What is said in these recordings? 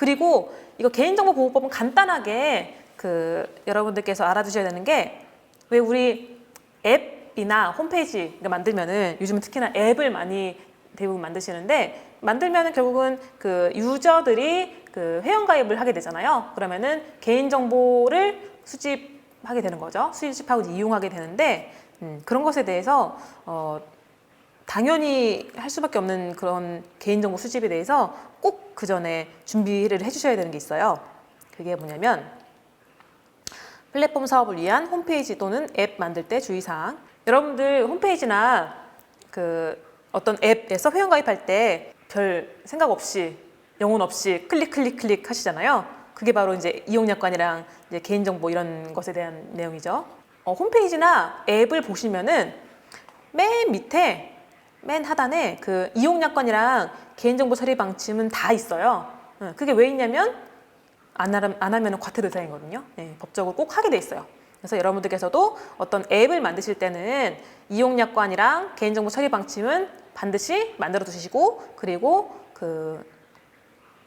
그리고 이거 개인정보보호법은 간단하게 여러분들께서 알아두셔야 되는 게, 왜 우리 앱이나 홈페이지를 만들면은 요즘은 특히나 앱을 많이 대부분 만드시는데, 만들면은 결국은 유저들이 회원가입을 하게 되잖아요. 그러면은 개인정보를 수집하게 되는 거죠. 수집하고 이용하게 되는데, 그런 것에 대해서 당연히 할 수밖에 없는 그런 개인정보 수집에 대해서 꼭 그 전에 준비를 해주셔야 되는 게 있어요. 그게 뭐냐면, 플랫폼 사업을 위한 홈페이지 또는 앱 만들 때 주의사항. 여러분들 홈페이지나 어떤 앱에서 회원가입할 때 별 생각 없이, 영혼 없이 클릭 하시잖아요. 그게 바로 이제 이용약관이랑 이제 개인정보 이런 것에 대한 내용이죠. 홈페이지나 앱을 보시면은 맨 밑에, 맨 하단에 이용약관이랑 개인정보 처리 방침은 다 있어요. 그게 왜 있냐면 안 하면 과태 대상이거든요. 네, 법적으로 꼭 하게 돼 있어요. 그래서 여러분들께서도 어떤 앱을 만드실 때는 이용약관이랑 개인정보 처리 방침은 반드시 만들어 두시고, 그리고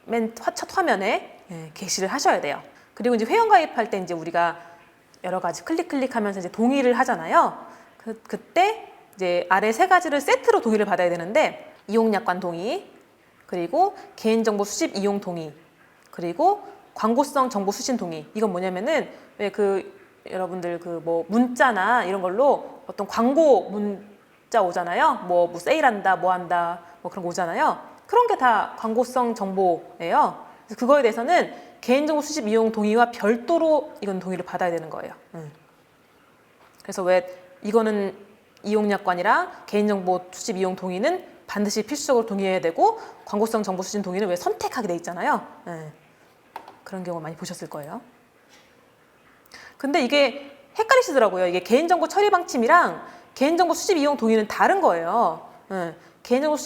맨 첫 화면에 게시를 하셔야 돼요. 그리고 이제 회원가입할 때 이제 우리가 여러 가지 클릭하면서 이제 동의를 하잖아요. 그때 이제 아래 세 가지를 세트로 동의를 받아야 되는데, 이용약관 동의, 그리고 개인정보 수집 이용 동의, 그리고 광고성 정보 수신 동의. 이건 뭐냐면은 왜 여러분들 뭐 문자나 이런 걸로 어떤 광고 문자 오잖아요. 뭐 세일한다, 뭐 한다, 뭐 그런 거 오잖아요. 그런 게 다 광고성 정보예요. 그래서 그거에 대해서는 개인정보 수집 이용 동의와 별도로 이건 동의를 받아야 되는 거예요. 그래서 왜 이거는 이용약관이랑 개인정보 수집 이용 동의는 반드시 필수적으로 동의해야 되고, 광고성 정보 수신 동의는 왜 선택하게 돼 있잖아요. 그런 경우 많이 보셨을 거예요. 근데 이게 헷갈리시더라고요. 이게 개인정보 처리 방침이랑 개인정보 수집 이용 동의는 다른 거예요. 개인정보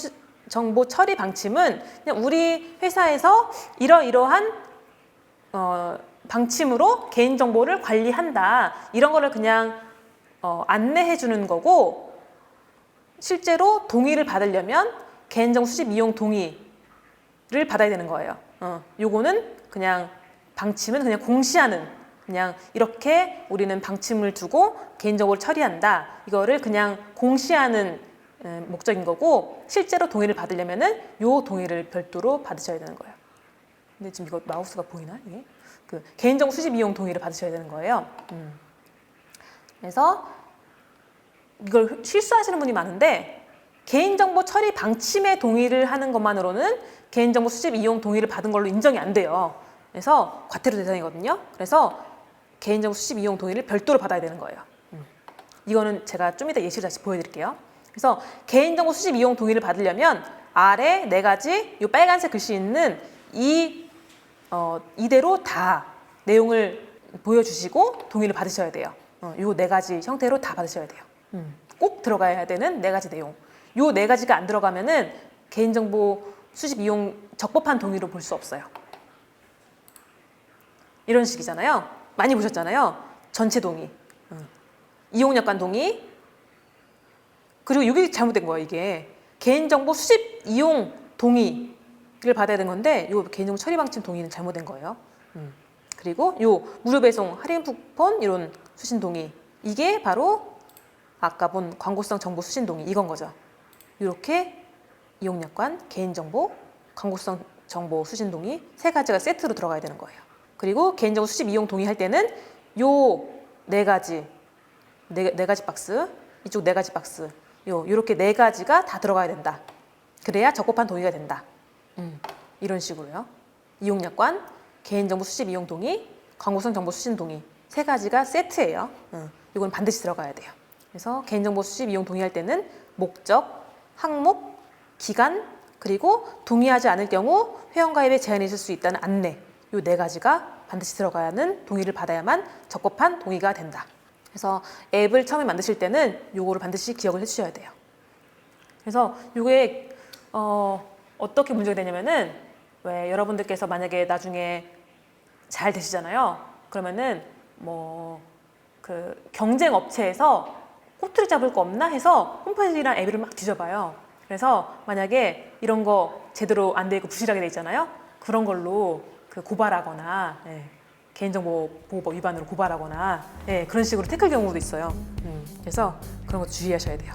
정보 처리 방침은 그냥 우리 회사에서 이러이러한 방침으로 개인정보를 관리한다, 이런 거를 그냥 안내해 주는 거고, 실제로 동의를 받으려면 개인정보 수집 이용 동의를 받아야 되는 거예요. 요거는 그냥 방침은 그냥 공시하는, 그냥 이렇게 우리는 방침을 두고 개인정보를 처리한다, 이거를 그냥 공시하는 목적인 거고, 실제로 동의를 받으려면은 요 동의를 별도로 받으셔야 되는 거예요. 근데 지금 이거 마우스가 보이나? 이게? 개인정보 수집 이용 동의를 받으셔야 되는 거예요. 그래서 이걸 실수하시는 분이 많은데, 개인정보 처리 방침에 동의를 하는 것만으로는 개인정보 수집 이용 동의를 받은 걸로 인정이 안 돼요. 그래서 과태료 대상이거든요. 그래서 개인정보 수집 이용 동의를 별도로 받아야 되는 거예요. 이거는 제가 좀 이따 예시를 다시 보여드릴게요. 그래서 개인정보 수집 이용 동의를 받으려면 아래 네 가지, 이 빨간색 글씨 있는 이대로 다 내용을 보여주시고 동의를 받으셔야 돼요. 이 네 가지 형태로 다 받으셔야 돼요. 꼭 들어가야 되는 네 가지 내용. 요 네 가지가 안 들어가면은 개인정보 수집 이용 적법한 동의로 볼 수 없어요. 이런 식이잖아요. 많이 보셨잖아요. 전체 동의, 이용약관 동의, 그리고 이게 잘못된 거예요. 이게 개인정보 수집 이용 동의를 받아야 되는 건데, 요 개인정보 처리 방침 동의는 잘못된 거예요. 그리고 요 무료 배송, 할인 쿠폰 이런 수신 동의, 이게 바로 아까 본 광고성 정보 수신 동의, 이건 거죠. 이렇게 이용약관, 개인정보, 광고성 정보 수신 동의 세 가지가 세트로 들어가야 되는 거예요. 그리고 개인정보 수집 이용 동의할 때는 요 네 가지, 네 가지 박스, 이쪽 네 가지 박스, 요렇게 네 가지가 다 들어가야 된다. 그래야 적법한 동의가 된다. 이런 식으로요. 이용약관, 개인정보 수집 이용 동의, 광고성 정보 수신 동의 세 가지가 세트예요. 이건 반드시 들어가야 돼요. 그래서 개인정보 수집 이용 동의할 때는 목적, 항목, 기간, 그리고 동의하지 않을 경우 회원가입에 제한이 있을 수 있다는 안내, 이 네 가지가 반드시 들어가야 하는 동의를 받아야만 적법한 동의가 된다. 그래서 앱을 처음에 만드실 때는 요거를 반드시 기억을 해주셔야 돼요. 그래서 이게 어떻게 문제가 되냐면은, 왜 여러분들께서 만약에 나중에 잘 되시잖아요. 그러면은 뭐 경쟁 업체에서 꼬투리 잡을 거 없나 해서 홈페이지랑 앱을 막 뒤져봐요. 그래서 만약에 이런 거 제대로 안 돼 있고 부실하게 돼 있잖아요. 그런 걸로 그 고발하거나 개인정보보호법 위반으로 고발하거나 그런 식으로 태클 경우도 있어요. 그래서 그런 거 주의하셔야 돼요.